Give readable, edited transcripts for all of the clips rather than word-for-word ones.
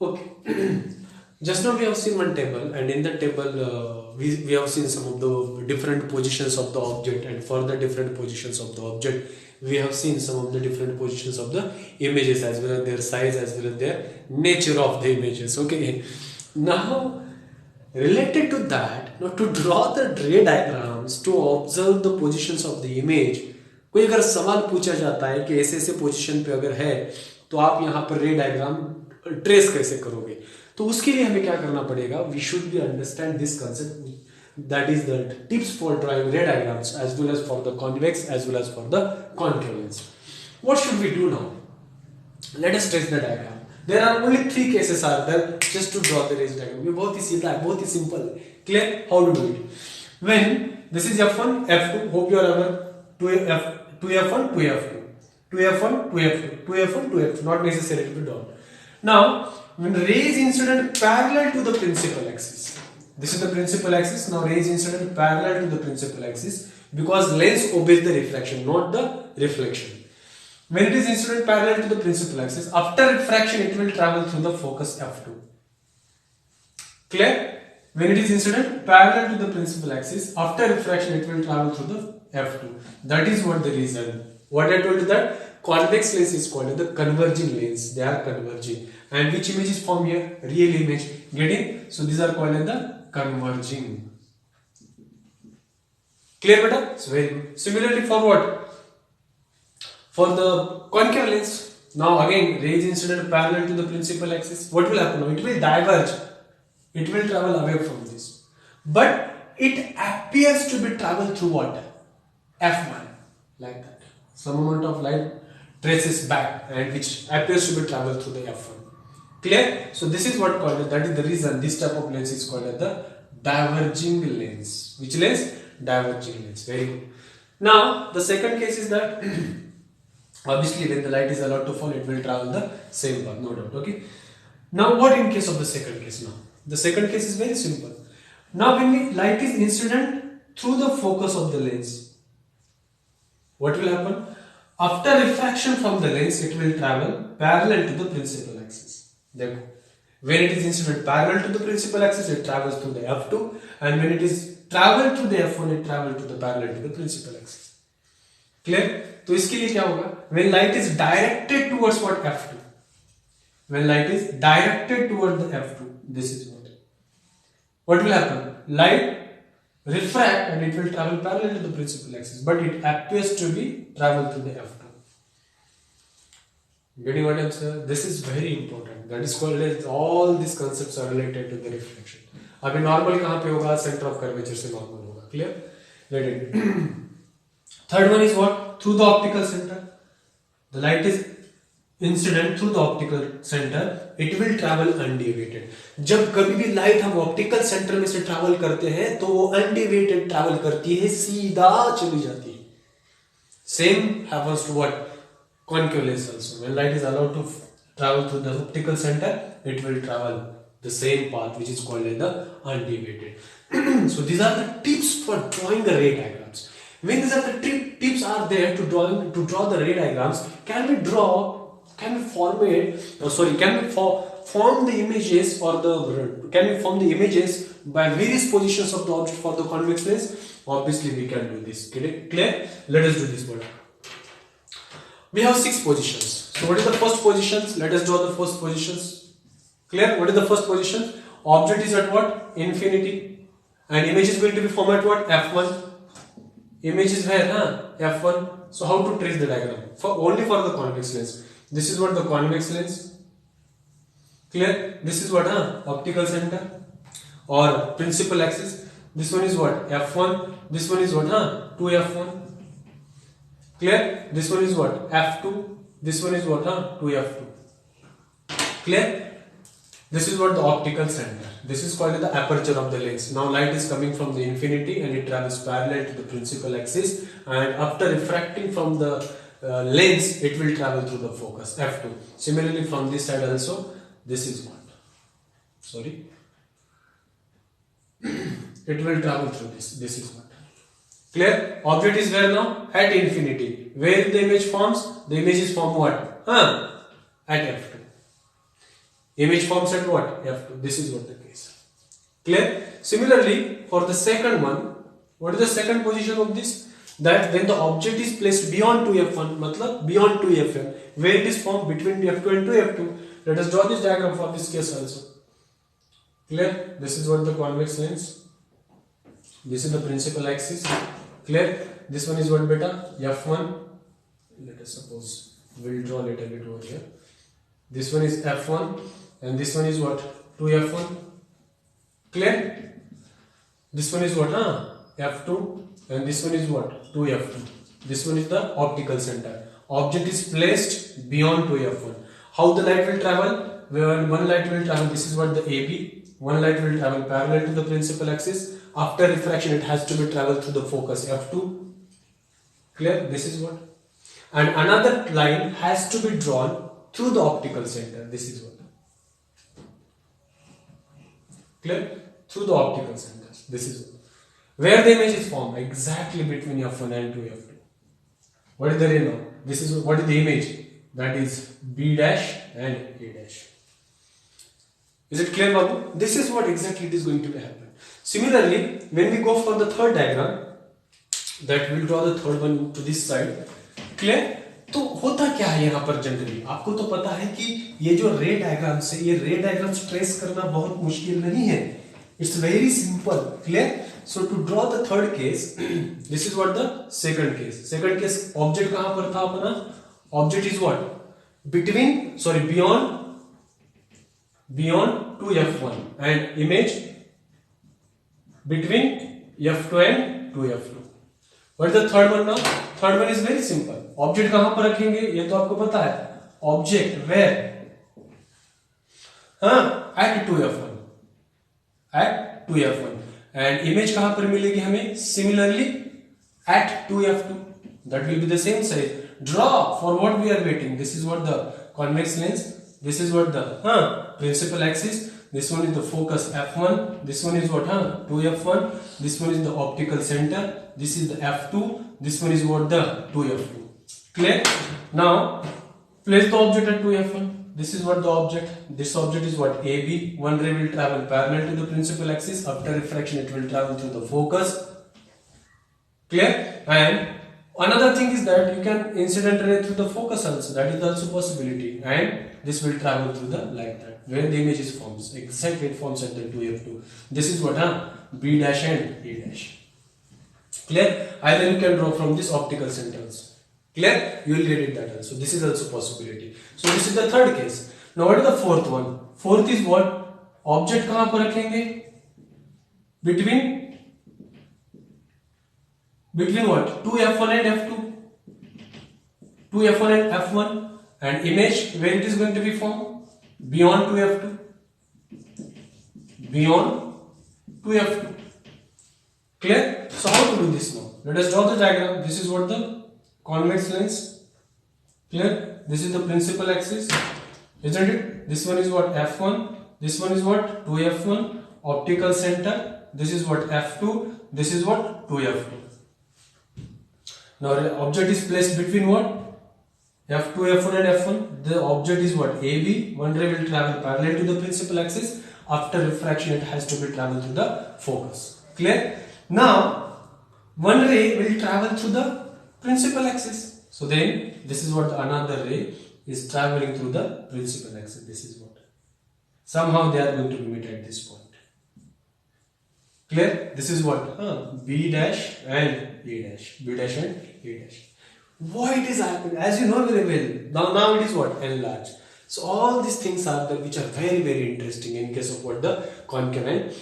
Okay. Just now we have seen one table, and in the table we have seen some of the different positions of the object, and for the different positions of the object we have seen some of the different positions of the images as well as their size as well as their nature of the images. Okay. Now related to that, now to draw the ray diagrams to observe the positions of the image, कोई अगर सवाल पूछा जाता है कि ऐसे ऐसे position पे अगर है तो आप यहाँ पर रे डायग्राम ट्रेस कैसे करोगे, तो उसके लिए हमें क्या करना पड़ेगा, we should be understand this concept, that is the tips for drawing ray diagrams as well as for the convex as well as for the concave lens. What should we do now? Let us trace the diagram. There are only three cases are there just to draw the rays diagram. ये बहुत ही सीधा है, बहुत ही simple है. Clear? How to do it? When this is F1, F2. Hope you are aware. 2F1, 2F2, 2F1, 2F2, 2F1, 2F2. Not necessary to be drawn. Now, when rays incident parallel to the principal axis. This is the principal axis. Now rays incident parallel to the principal axis because lens obeys the refraction, not the reflection. When it is incident parallel to the principal axis, after refraction it will travel through the focus F2. Clear? When it is incident parallel to the principal axis, after refraction it will travel through the F2. That is what the reason. What I told you that convex lens is called the converging lens. They are converging. And which image is formed here? Real image. Getting? So these are called as the converging. Clear, beta? So very good. Similarly for what? For the concave lens, now again rays incident parallel to the principal axis. What will happen now? It will diverge. It will travel away from this. But it appears to be travel through what? F1. Like that. Some amount of light traces back and which appears to be travel through the F1. Clear? So this is what called, that is the reason this type of lens is called as the diverging lens. Which lens? Diverging lens. Very good. Now the second case is that obviously when the light is allowed to fall it will travel the same path, no doubt. Okay. Now what in case of the second case? Now the second case is very simple. Now when light is incident through the focus of the lens, what will happen? After refraction from the lens it will travel parallel to the principal axis. Therefore when it is incident parallel to the principal axis it travels through the F2, and when it is travel to the F1 it travels to the parallel to the principal axis. Clear? तो इसके लिए क्या होगा? When light is directed towards what? F2. When light is directed towards the F2, this is what will happen? Light refract and it will travel parallel to the principal axis, but it appears to be travel through the F2. Getting what I'm saying? This is very important. That is called as all these concepts are related to the reflection. अभी normal कहाँ पे होगा? Center of curvature से normal होगा. Clear? Let it. Third one is what? Through the optical center. The light is incident through the optical center. It will travel undeviated. जब कभी भी light हम ऑप्टिकल सेंटर में से ट्रैवल करते हैं तो वो अनडेविएटेड ट्रैवल करती है, सीधा चली जाती है. Same happens to what? Concave lens also. When light is allowed to travel through the optical center, it will travel the same path which is called as the undeviated. So these are the tips for drawing the ray diagrams. When these are the tips are there to draw the ray diagrams, can we form the images can we form the images by various positions of the object for the convex lens? Obviously we can do this. Clear? Let us do this one. We have 6 positions. So what is the first positions? Let us draw the first positions. Clear? What is the first position? Object is at what? Infinity. And image is going to be formed at what? F1. Image is where? F1. So how to trace the diagram? Only for the convex lens. This is what the convex lens. Clear? This is what? Optical center or principal axis. This one is what? F1. This one is what? 2F1. Clear? This one is what? F2. This one is what? 2F2. Clear? This is what the optical center. This is called the aperture of the lens. Now light is coming from the infinity and it travels parallel to the principal axis, and after refracting from the lens it will travel through the focus F2. Similarly from this side also this is what? Sorry. It will travel through this. This is what? Clear? Object is where now? At infinity. Where the image forms? The image is formed what? At F2. Image forms at what? F2. This is what the case. Clear? Similarly, for the second one, what is the second position of this? That when the object is placed beyond 2f1, matlab beyond 2fm, where it is formed between f2 and 2f2. Let us draw this diagram for this case also. Clear? This is what the convex lens. This is the principal axis. Clear? This one is what beta? F1. Let us suppose we'll draw a little bit over here. This one is F1 and this one is what? 2F1. Clear? This one is what? F2 and this one is what? 2F2. This one is the optical center. Object is placed beyond 2F1. How the light will travel? When one light will travel, this is what the AB. One light will travel parallel to the principal axis. After refraction, it has to be traveled through the focus F2. Clear? This is what? And another line has to be drawn through the optical center. This is what. Clear? Through the optical centers. This is what. Where the image is formed? Exactly between F1 and 2F2. What is the ray now? This is what is the image? That is B dash and A dash. Is it clear, Babu? This is what exactly it is going to happen. Similarly, when we go for the third diagram, that we'll draw the third one to this side. Clear? तो होता क्या है यहाँ पर generally? आपको तो पता है कि ये जो रे डायग्राम्स है, ये रे डायग्राम्स ट्रेस करना बहुत मुश्किल नहीं है. It's very simple. Clear? So to draw the third case, this is what the second case. Second case, object कहाँ पर था अपना? Object is what? beyond 2f1 and image between f2 and 2f2. What is the third one now? Third one is very simple. Object कहां पर रखेंगे ये तो आपको पता है. Object where? At 2f1. At 2f1 and image कहां पर मिलेगी हमें? Similarly at 2f2. That will be the same size. Draw for what we are waiting. This is what the convex lens. This is what the principal axis. This one is the focus f1. This one is what? 2f1. This one is the optical center. This is the f2. This one is what? The 2f2. Clear? Now place the object at 2f1. This is what the object. This object is what? AB. One ray will travel parallel to the principal axis. After refraction, it will travel through the focus. Clear? And another thing is that you can incident ray through the focus also. That is also possibility. And this will travel through the like that. Where the image is forms. Exactly it forms at the 2f2. This is what? B dash and A dash. Clear? Either you can draw from this optical centers. Clear? You will get it that also. This is also possibility. So this is the third case. Now what is the fourth one? Fourth is what? Object कहाँ पर रखेंगे? Between what? 2f1 and f2. 2f1 and f1 and image where it is going to be formed? Beyond 2f2. Beyond 2f2. Clear? So how to do this now? Let us draw the diagram. This is what the convex lens. Clear? This is the principal axis. Isn't it? This one is what? F1. This one is what? 2f1. Optical center. This is what? F2. This is what? 2f2. Now the object is placed between what? F2, F1 and F1. The object is what? AB. One ray will travel parallel to the principal axis. After refraction, it has to be travel through the focus. Clear? Now, one ray will travel through the principal axis. So then, this is what another ray is traveling through the principal axis. This is what. Somehow they are going to meet at this point. Clear? This is what? B dash and A dash. B dash and A dash. Why it is happening? As you know very well. Now it is what? Enlarged. So all these things are the which are very very interesting in case of what the concave and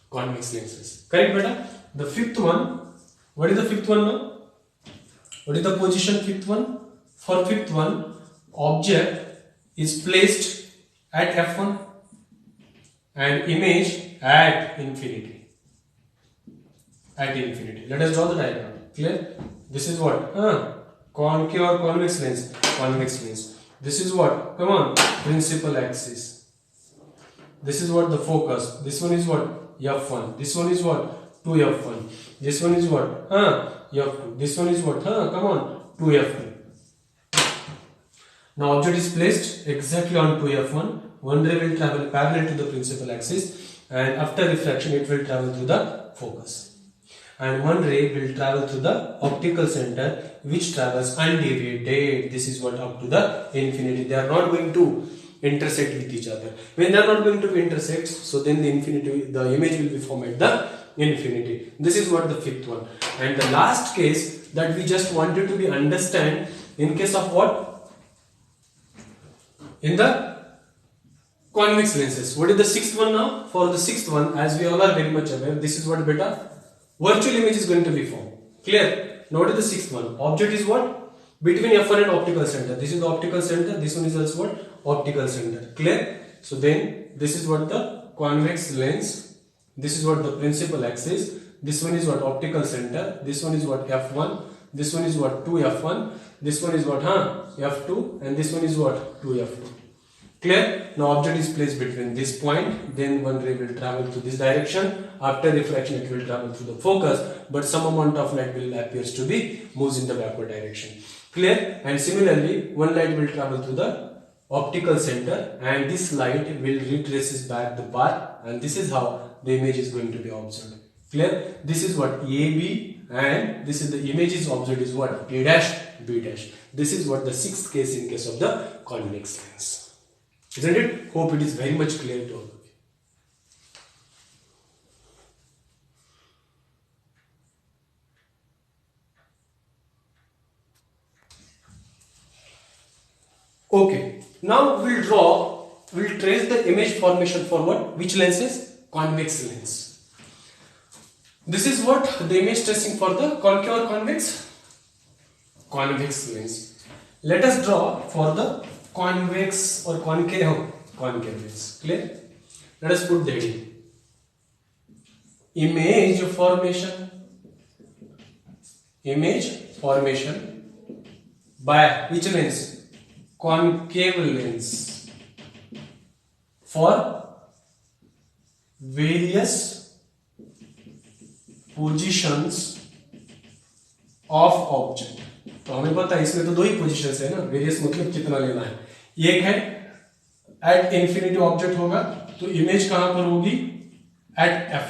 convex lenses. Correct, beta? The fifth one. What is the fifth one now? What is the position fifth one? For fifth one, object is placed at f1 and image at infinity. At infinity. Let us draw the diagram. Clear? This is what? Concave or convex lens? Convex lens. This is what? Come on. Principal axis. This is what? The focus. This one is what? F1. This one is what? 2f1. This one is what? F2. This one is what? Come on. 2f2. Now object is placed exactly on 2f1. one ray will travel parallel to the principal axis, and after refraction it will travel through the focus. And one ray will travel through the optical center, which travels undeviated. This is what up to the infinity. They are not going to intersect with each other. When they are not going to intersect, so then the image will be formed at the infinity. This is what the fifth one. And the last case that we just wanted to be understand, in case of what? In the convex lenses. What is the sixth one now? For the sixth one, as we all are very much aware, this is what beta? Virtual image is going to be formed. Clear? Now what is the sixth one? Object is what? Between F1 and optical center. This is the optical center. This one is also what? Optical center. Clear? So then this is what the convex lens. This is what the principal axis. This one is what? Optical center. This one is what? F1. This one is what? 2F1. This one is what? F2. And this one is what? 2F2. Clear? Now object is placed between this point, then one ray will travel to this direction. After refraction it will travel through the focus, but some amount of light will appears to be moves in the backward direction. Clear? And similarly, one light will travel through the optical center, and this light will retraces back the path, and this is how the image is going to be observed. Clear? This is what? AB, and this is the image is observed is what? A dash, B dash. This is what the sixth case in case of the convex lens. Isn't it? Hope it is very much clear to all of you. Okay, now we'll trace the image formation for what? Which lenses? Convex lens. This is what the image tracing for the concave or convex? Convex lens. Let us draw for the convex or concave lens. Clear? Let us put the heading. Image formation by which lens? Concave lens for various positions of object. तो हमें पता है इसमें तो दो ही positions है ना, various मतलब कितना लेना है. एक है एट इंफिनिटी ऑब्जेक्ट होगा, तो इमेज कहां पर होगी? At F.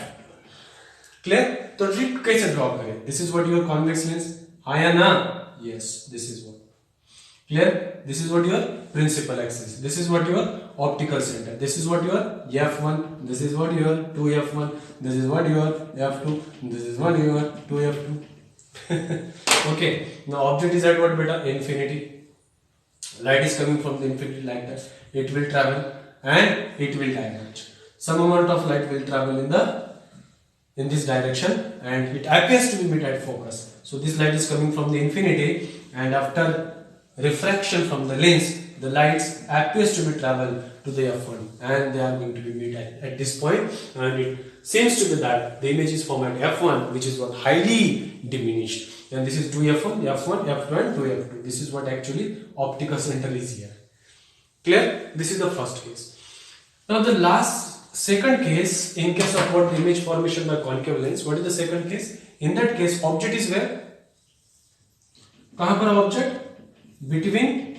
क्लियर? तो ट्रिक कैसे ड्रॉ करें? This is what your convex lens. हाँ या ना? Yes, this is what. Clear? This is what your principal axis. This is what your optical centre. This is what your F1. This is what your 2F1. This is what your F2. This is what your 2F2. Okay, now object is at what beta? Infinity. Light is coming from the infinity like that. It will travel and it will diverge. Some amount of light will travel in this direction, and it appears to be mid at focus. So this light is coming from the infinity, and after refraction from the lens, the lights appears to be travel to the F1, and they are going to be mid at this point, and it seems to be that the image is formed at F1, which is what highly diminished, and this is 2F1, F1, F2 and 2F2. This is what actually optical center is here. Clear? This is the first case. Now the second case, in case of what? The image formation by concave lens. What is the second case? In that case, object is where? कहां पर object? Between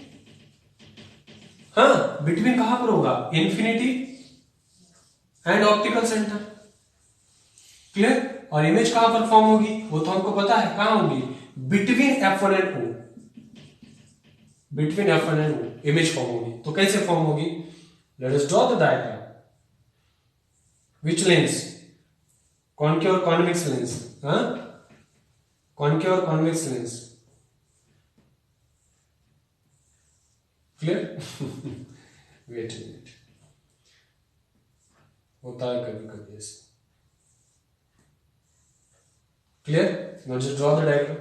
कहां पर होगा? Infinity and optical center. Clear? और image कहां पर form होगी? वो तो हमको पता है कहां होगी? Between F1 and O. Between F1 and O image form होगी. तो कैसे फॉर्म होगी? Let us draw the diagram. Which lens? Concave or convex lens? Concave or convex lens? Clear? Wait a minute. होता है कभी कभी ऐसे. Clear? Now just draw the diagram.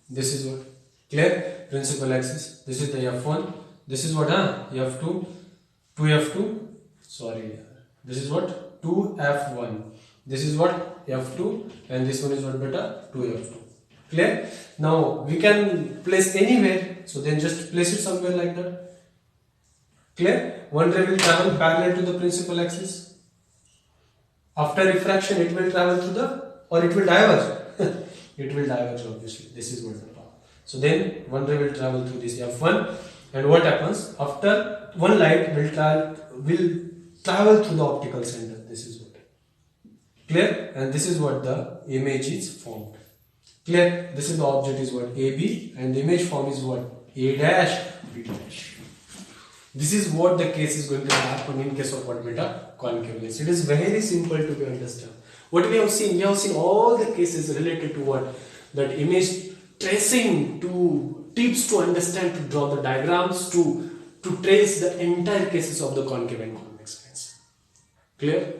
This is what? Clear? Principal axis. This is the F1. This is what? F2. 2F2. Sorry. This is what? 2F1. This is what? F2. And this one is what beta? 2F2. Clear? Now we can place anywhere. So then just place it somewhere like that. Clear? One ray will travel parallel to the principal axis. After refraction, it will travel to the, or it will diverge. It will diverge obviously. This is what the power. So then one ray will travel through this F1, And what happens after one light will travel through the optical center. This is what clear, and this is what the image is formed. Clear. This is the object is what AB, and the image form is what A dash B dash. This is what the case is going to happen in case of what beta concave lens. It is very simple to be understood. What we have seen all the cases related to what that image tracing to tips to understand, to draw the diagrams, to trace the entire cases of the concave and convex lens. Clear?